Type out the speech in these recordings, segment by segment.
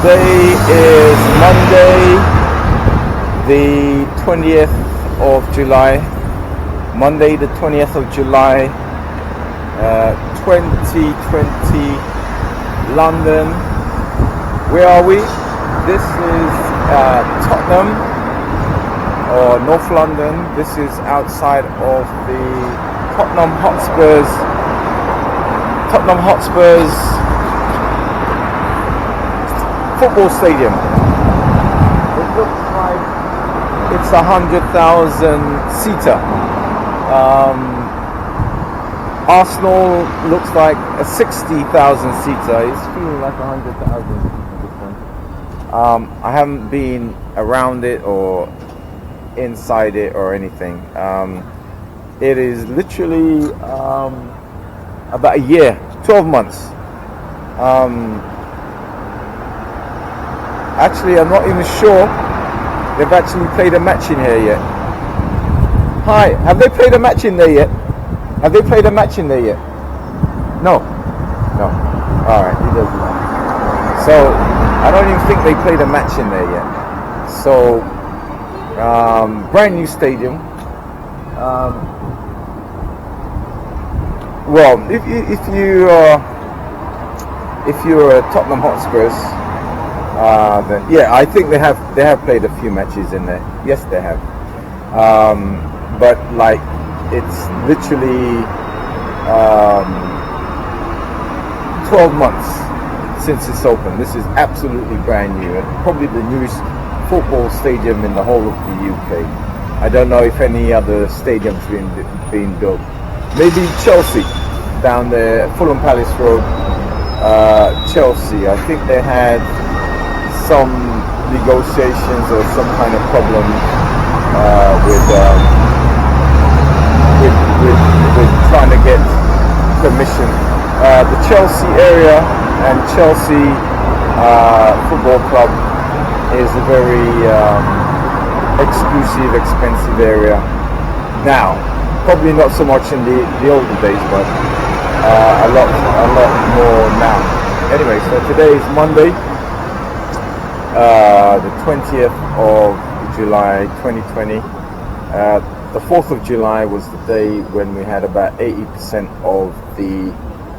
Today is Monday, the 20th of July. Monday, the 20th of July, 2020, London. Where are we? This is Tottenham, or North London. This is outside of the Tottenham Hotspurs football stadium. It looks like it's 100,000 seater. Arsenal looks like a 60,000 seater. It's feeling like 100,000. I haven't been around it or inside it or anything. It is literally about a year, 12 months. Actually, I'm not even sure they've actually played a match in here yet. Hi, have they played a match in there yet? Have they played a match in there yet? No. Alright, he doesn't know. So, I don't even think they played a match in there yet. So, brand new stadium. Well, if you're a Tottenham Hotspurs, then yeah, I think they have played a few matches in there. Yes, they have. But like, it's literally 12 months since it's open. This is absolutely brand new, and probably the newest football stadium in the whole of the UK. I don't know if any other stadium's been built. Maybe Chelsea down there, Fulham Palace Road, Chelsea. I think they had some negotiations or some kind of problem with trying to get permission. The Chelsea area and Chelsea Football Club is a very exclusive, expensive area now. Probably not so much in the older days, but a lot more now. Anyway, so today is Monday, the 20th of July 2020. The 4th of July was the day when we had about 80% of the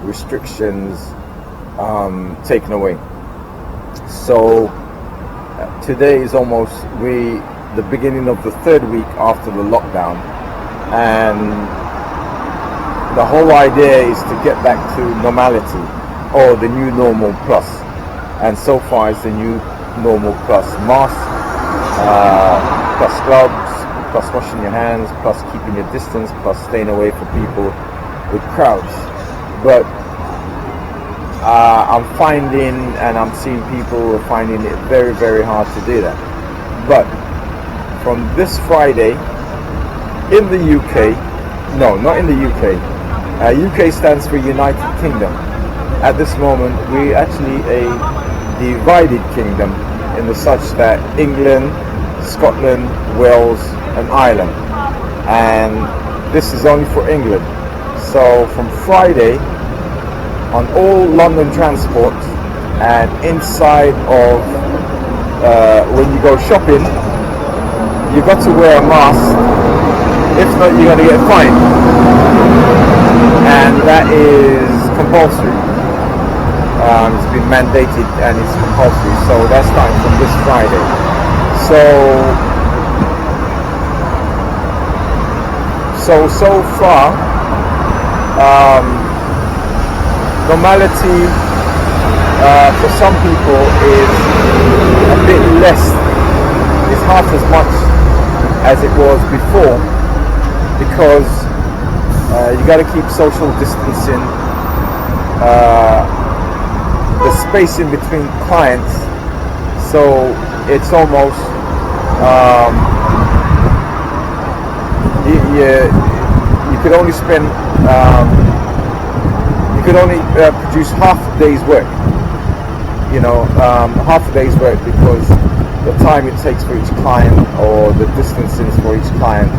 restrictions taken away. So today is almost the beginning of the third week after the lockdown, and the whole idea is to get back to normality, or the new normal plus. And so far it's the new normal plus masks, plus gloves, plus washing your hands, plus keeping your distance, plus staying away from people with crowds. But I'm finding, and I'm seeing people are finding it very, very hard to do that. But from this Friday in the UK, no, not in the UK, UK stands for United Kingdom. At this moment, we're actually a divided kingdom, in the such that England, Scotland, Wales and Ireland, and this is only for England. So from Friday, on all London transport and inside of when you go shopping, you've got to wear a mask. If not, you're going to get fined, and that is compulsory. It's been mandated and it's compulsory, so that's starting from this Friday. So far, normality for some people is a bit less. It's half as much as it was before, because you got to keep social distancing. The space in between clients, so it's almost you could only spend you could only produce half a day's work, half a day's work, because the time it takes for each client, or the distances for each client,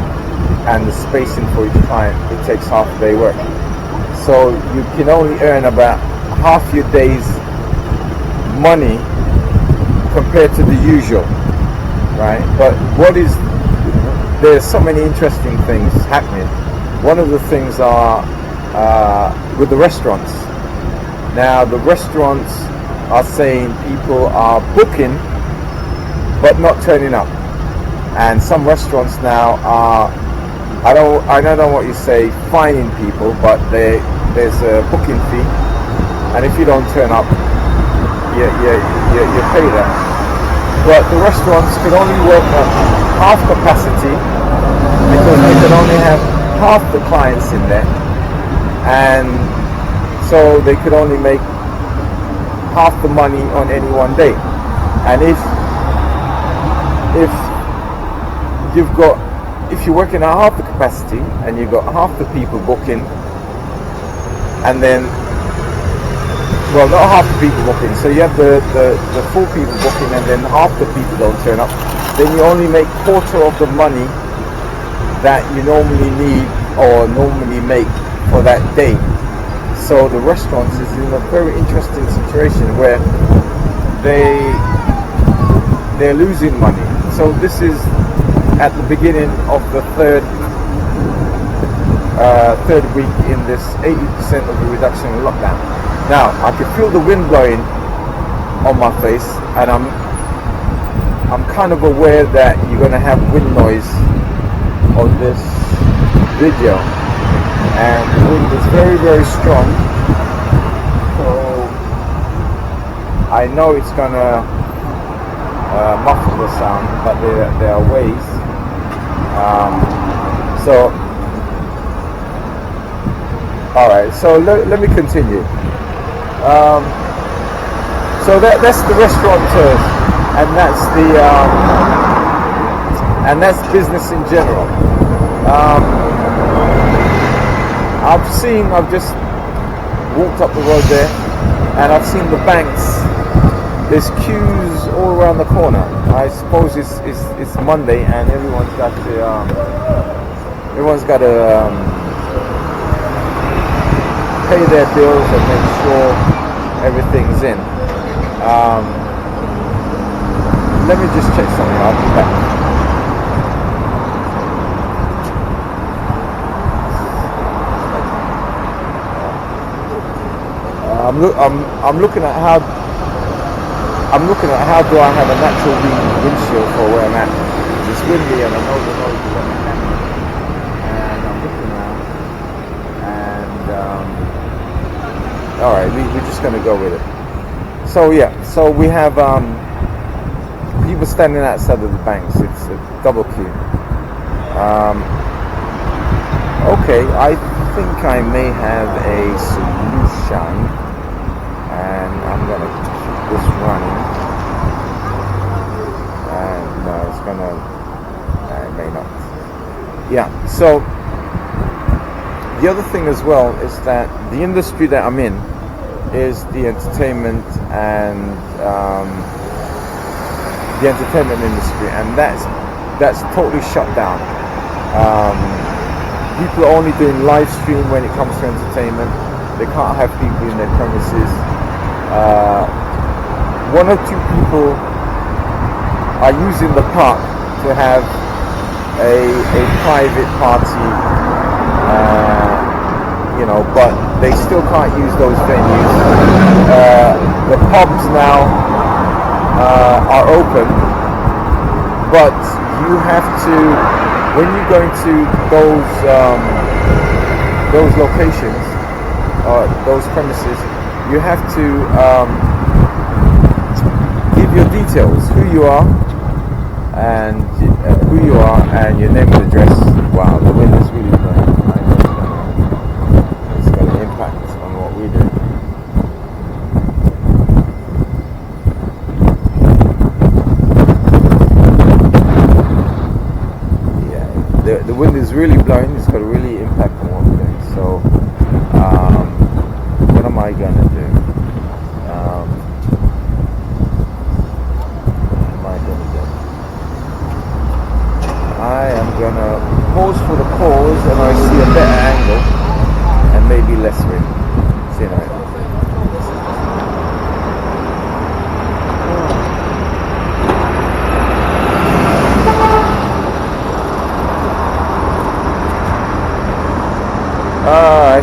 and the spacing for each client, it takes half a day work. So you can only earn about half your day's money compared to the usual, right? But there's so many interesting things happening. One of the things are with the restaurants. Now the restaurants are saying people are booking but not turning up, and some restaurants now are, I don't know what you say, fining people, but there's a booking fee, and if you don't turn up, you pay that. But the restaurants could only work at half capacity because they could only have half the clients in there, and so they could only make half the money on any one day. And if you're working at half the capacity and you've got half the people booking, and then, well, not half the people booking, so you have the full people booking and then half the people don't turn up, then you only make quarter of the money that you normally need or normally make for that day. So the restaurants is in a very interesting situation where they're losing money. So this is at the beginning of the third week in this 80% of the reduction in lockdown. Now I can feel the wind blowing on my face, and I'm kind of aware that you're going to have wind noise on this video, and the wind is very, very strong, so I know it's going to muffle the sound, but there are ways. Alright, so let me continue. So that's the restaurateurs, and that's business in general. I've just walked up the road there, and I've seen the banks. There's queues all around the corner. I suppose it's Monday, and everyone's got to pay their bills and make sure everything's in. Let me just check something. I'll be back. I'm looking at how do I have a natural windshield for where I'm at. It's windy and I know the noise is on the camera. And I'm looking around, and alright, we're just going to go with it. So yeah, so we have people standing outside of the banks. It's a double queue. Okay, I think I may have a solution, and I'm going to keep this running. And no, it's going to, it may not. Yeah, so the other thing as well is that the industry that I'm in is the entertainment and the entertainment industry, and that's totally shut down. People are only doing live stream when it comes to entertainment. They can't have people in their premises. One or two people are using the park to have a private party, but they still can't use those venues. The pubs now are open, but you have to, when you go into those locations or those premises, you have to give your details, who you are and your name and address. Wow, the wind is really blowing. I know it's going to impact on what we do. Yeah, the wind is really blowing. It's going to really impact on what we're doing. So, what am I going to do? I am going to pause for the cause, and I see a better angle and maybe less wind. See you later.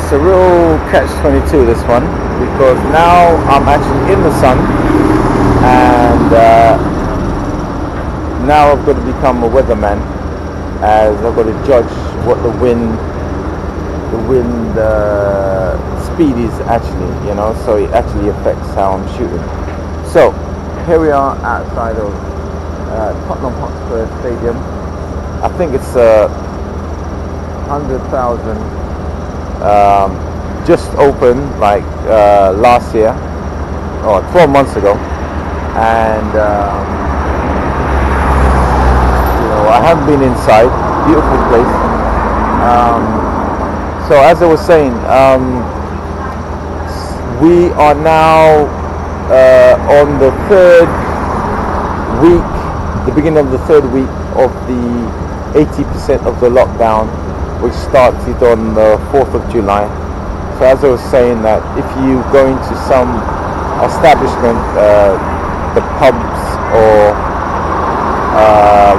it's a real catch-22, this one, because now I'm actually in the sun, and now I've got to become a weatherman, as I've got to judge what the wind speed is actually, so it actually affects how I'm shooting. So here we are outside of Tottenham Hotspur Stadium. I think it's 100,000 just opened like last year or 12 months ago, and I haven't been inside. Beautiful place. So as I was saying, we are now on the third week, the beginning of the third week of the 80% of the lockdown, which started on the 4th of July. So as I was saying, that if you go into some establishment, the pubs or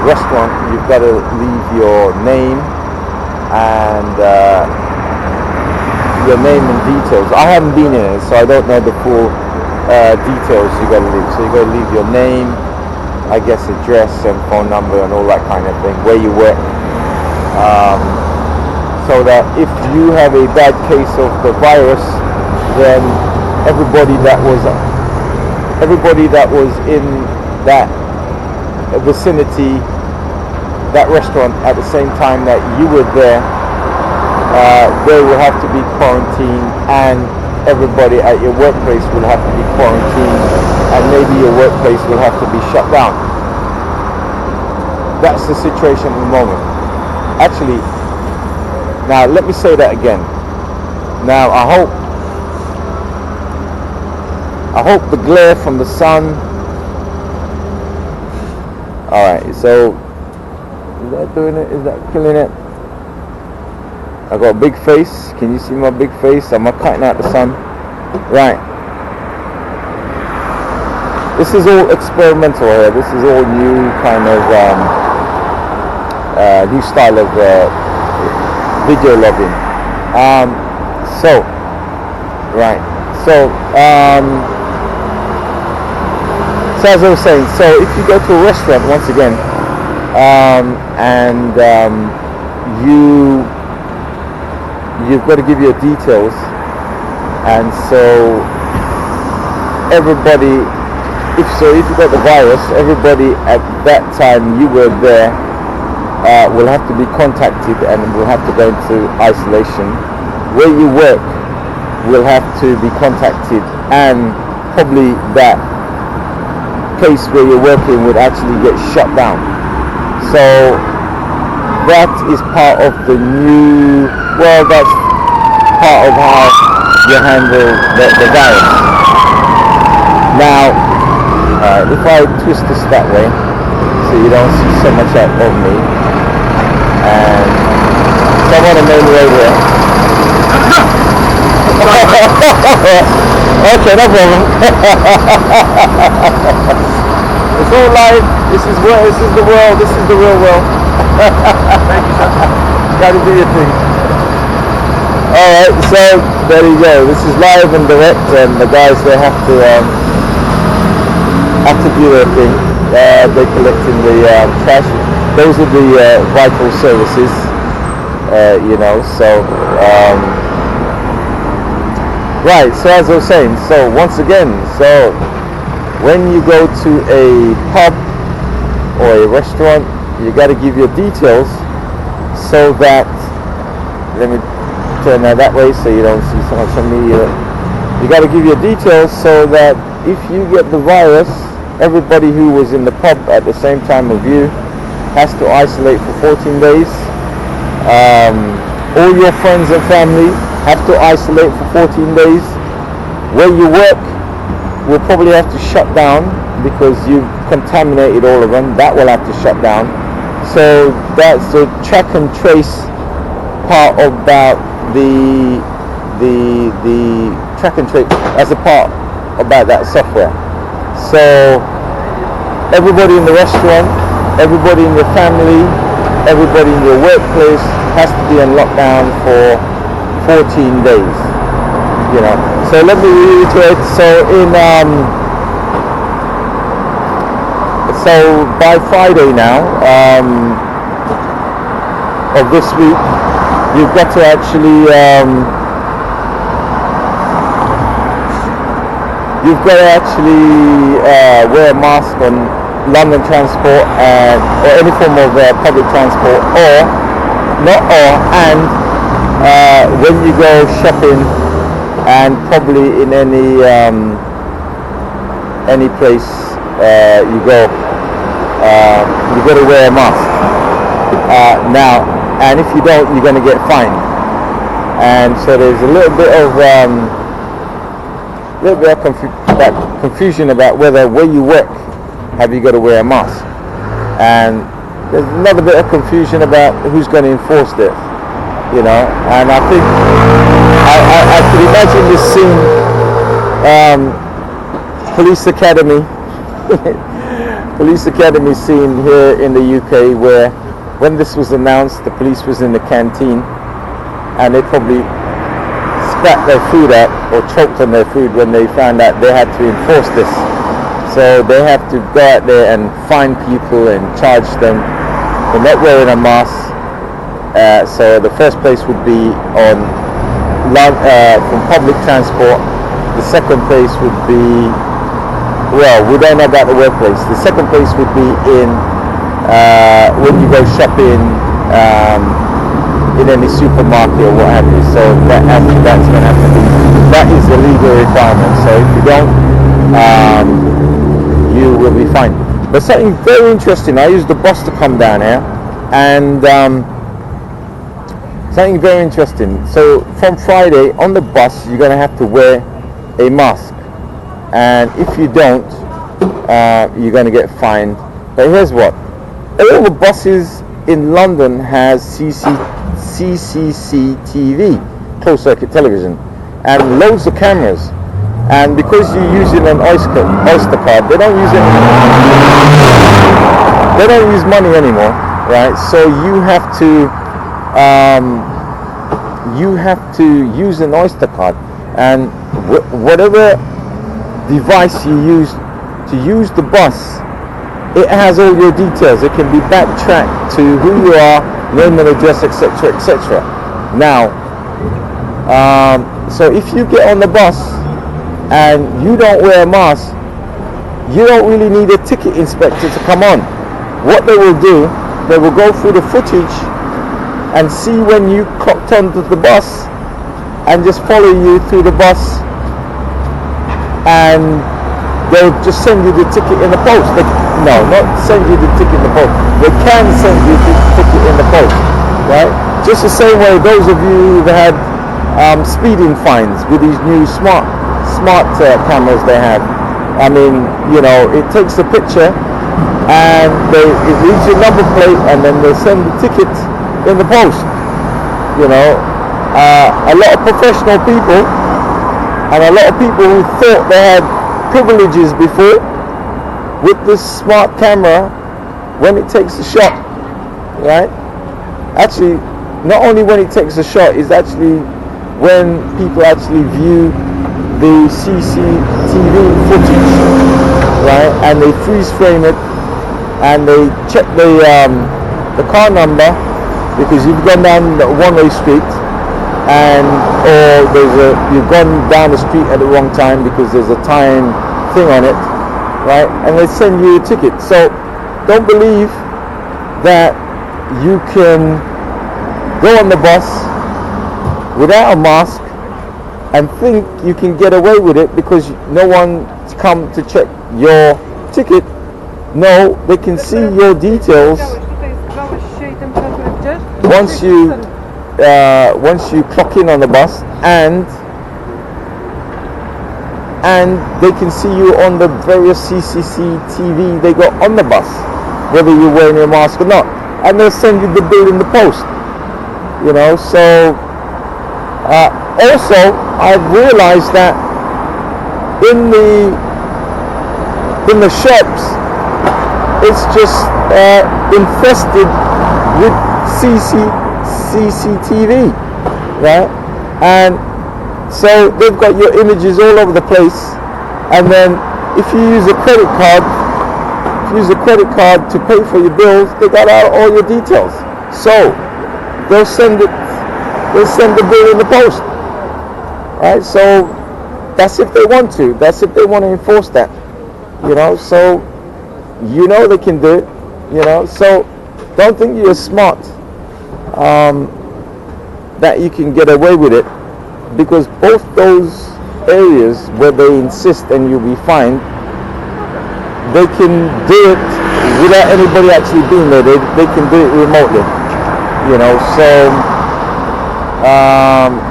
restaurant, you've got to leave your name and details. I haven't been in it, so I don't know the full details you got to leave. So you got to leave your name, I guess address and phone number and all that kind of thing, where you work, so that if you have a bad case of the virus, then everybody that was in that vicinity, that restaurant, at the same time that you were there, they will have to be quarantined, and everybody at your workplace will have to be quarantined, and maybe your workplace will have to be shut down. That's the situation at the moment. Actually, now let me say that again. Now I hope the glare from the sun. Alright, so is that doing it? Is that killing it? I got a big face. Can you see my big face? I'm cutting out the sun. Right. This is all experimental here. This is all new kind of new style of video logging. So as I was saying, so if you go to a restaurant once again, and you've got to give your details, and so everybody, if you got the virus, everybody at that time you were there will have to be contacted and will have to go into isolation. Where you work will have to be contacted, and probably that place where you're working would actually get shut down. So that is part of the new, that's part of how you handle the virus. Now, if I twist this that way, so you don't see so much out of me, and so I'm on the main road here. Okay, no problem. It's all live. This is the world. This is the real world. Thank you, sir. Gotta do your thing. Alright, so there you go. This is live and direct, and the guys, they have to do their thing. They're collecting the trash. Those are the vital services, so right, so as I was saying, so once again, so when you go to a pub or a restaurant, you got to give your details, so that, let me turn that way so you don't see so much on me. You got to give your details so that if you get the virus, everybody who was in the pub at the same time of you has to isolate for 14 days. All your friends and family have to isolate for 14 days. Where you work will probably have to shut down because you've contaminated all of them. That will have to shut down. So that's the track and trace part about the track and trace as a part about that software. So everybody in the restaurant, everybody in your family, everybody in your workplace has to be on lockdown for 14 days. You know. So let me reiterate. So by Friday now of this week, you've got to actually wear a mask on London transport or any form of public transport, and when you go shopping, and probably in any place you go, you got to wear a mask now, and if you don't, you're going to get fined. And so there's a little bit of confusion about where you work, have you got to wear a mask, and there's another bit of confusion about who's going to enforce this, you know. And I think I could imagine this scene, police academy scene here in the UK, where when this was announced, the police was in the canteen and they probably spat their food out or choked on their food when they found out they had to enforce this. So they have to go out there and find people and charge them for not wearing a mask. So the first place would be from public transport. The second place would be, well, we don't know about the workplace. The second place would be in when you go shopping in any supermarket or what have you. So that's going to have to be, that is the legal requirement. So if you don't, you will be fined. But something very interesting, I used the bus to come down here, and something very interesting. So from Friday on the bus, you're going to have to wear a mask, and if you don't, you're going to get fined. But here's what: all the buses in London has CCTV, closed circuit television, and loads of cameras. And because you're using an Oyster card, they don't use money anymore, right? So you have to use an Oyster card, and whatever device you use to use the bus, it has all your details. It can be backtracked to who you are, name and address, etc., etc. Now, so if you get on the bus and you don't wear a mask, you don't really need a ticket inspector to come on. What they will do, they will go through the footage and see when you clocked onto the bus and just follow you through the bus, and they'll just send you the ticket in the post. No, not send you the ticket in the post. They can send you the ticket in the post, right? Just the same way those of you who've had speeding fines with these new smart cameras they have. I mean, you know, it takes a picture and it reads your number plate, and then they send the ticket in the post. You know, a lot of professional people and a lot of people who thought they had privileges before, with this smart camera, when it takes a shot, right? Actually, not only when it takes a shot, it's actually when people actually view the CCTV footage, right? And they freeze frame it, and they check the car number, because you've gone down the one-way street, and or you've gone down the street at the wrong time because there's a time thing on it, right? And they send you a ticket. So don't believe that you can go on the bus without a mask and think you can get away with it because no one's come to check your ticket. No, they can see your details once you clock in on the bus, and they can see you on the various CCTV they got on the bus, whether you're wearing your mask or not, and they'll send you the bill in the post. You know, so also I've realized that in the shops, it's just infested with CCTV, right? And so they've got your images all over the place, and then if you use a credit card, to pay for your bills, they got out all your details. So they'll send the bill in the post, right? So that's if they want to. That's if they want to enforce that, So they can do it, So don't think you're smart that you can get away with it, because both those areas where they insist and you'll be fined, they can do it without anybody actually being there. They can do it remotely, So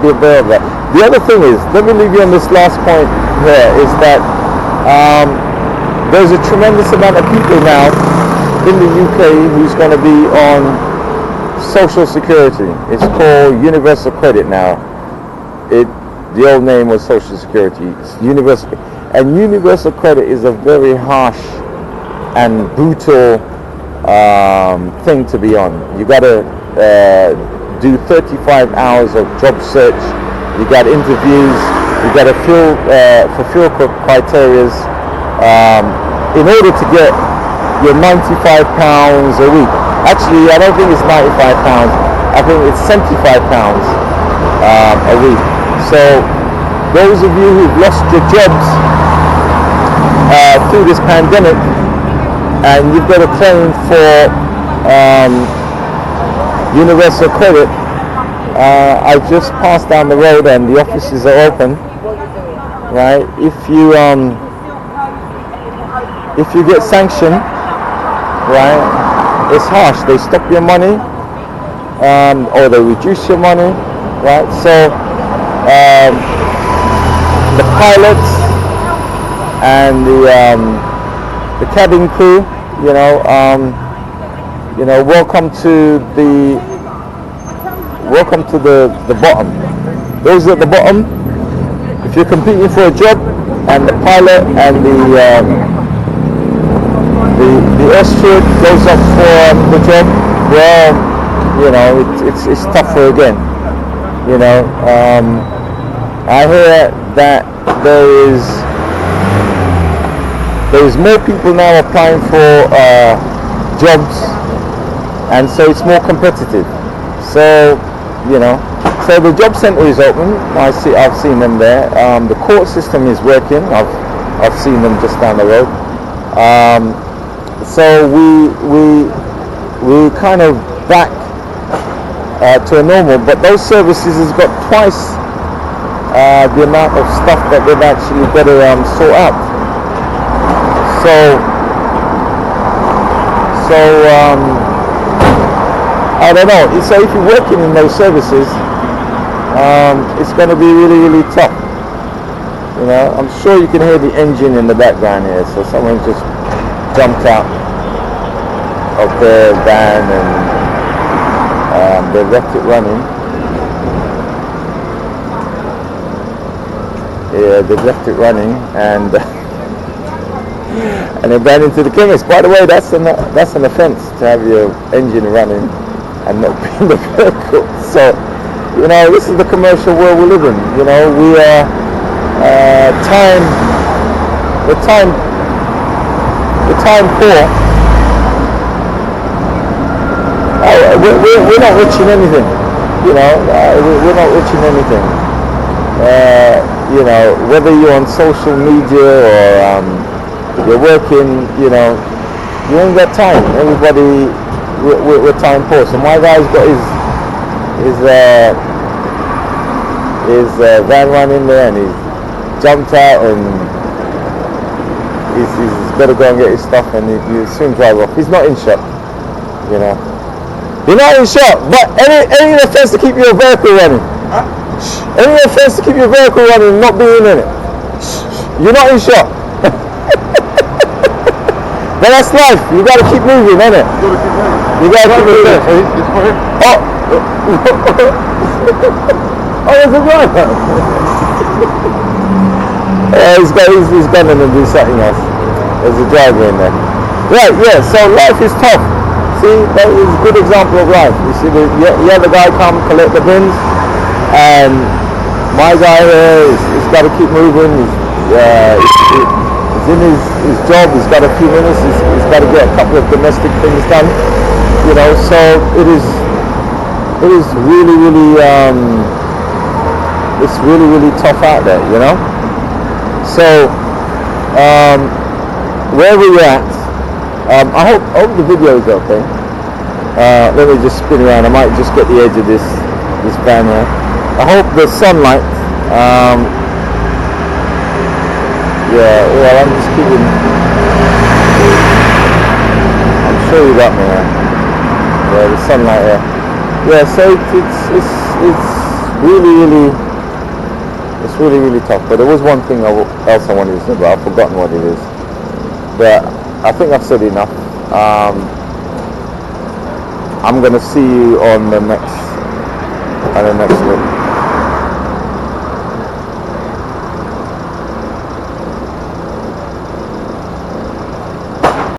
be aware of that. The other thing is, let me leave you on this last point here, is that there's a tremendous amount of people now in the UK who's going to be on Social Security. It's called Universal Credit now. The old name was Social Security. It's Universal, and Universal Credit is a very harsh and brutal thing to be on. You got to do 35 hours of job search. You got interviews. You got to fulfill criteria in order to get your £95 a week. Actually, I don't think it's £95. I think it's £75 a week. So those of you who've lost your jobs through this pandemic, and you've got a claim for Universal Credit, I just passed down the road and the offices are open. Right? If you get sanctioned, right, it's harsh. They stop your money, or they reduce your money, right? So the pilots and the cabin crew, welcome to the bottom. Those at the bottom, if you're competing for a job, and the pilot and the air steward goes up for the job, well, it's tougher again. I hear that there is more people now applying for jobs, and so it's more competitive. So so the job centre is open. I've seen them there. The court system is working. I've seen them just down the road. So we kind of back to a normal, but those services has got twice the amount of stuff that they've actually got to sort out. So I don't know. So if you're working in those services, it's going to be really, really tough. I'm sure you can hear the engine in the background here. So someone just jumped out of their van and they left it running. Yeah, they left it running and they ran into the chemist. By the way, that's an offence to have your engine running and not be in the vehicle. So, this is the commercial world we live in. We are time poor. We're not rich in anything. We're not rich in anything. Whether you're on social media or you're working, you ain't got time. Everybody, we're time poor. So my guy's got his van running there, and he's jumped out, and he's got to go and get his stuff, and he'll soon drive off. He's not in shop, You're not in shop, but any offence to keep your vehicle running. Any offence to keep your vehicle running and not being in it. You're not in shop. But that's life. You got to keep moving, innit? You got to keep moving. Oh, there's a driver. He's gonna do something else. There's a driver in there. Right, yeah. So life is tough. See, that is a good example of life. You see, the other guy come collect the bins, and My guy here he's got to keep moving. He's in his job. He's got a few minutes. He's got to get a couple of domestic things done. You know, so it is really, it's really tough out there. You know. So where we're at, I hope the video is okay. Let me just spin around. I might just get the edge of this van here. I hope the sunlight. Yeah, well, I'm just keeping. I'm sure you got me there. Yeah, the sunlight here. Yeah, so it's really tough. But there was one thing else I wanted to say, but I've forgotten what it is. But I think I've said enough. I'm gonna see you on the next one.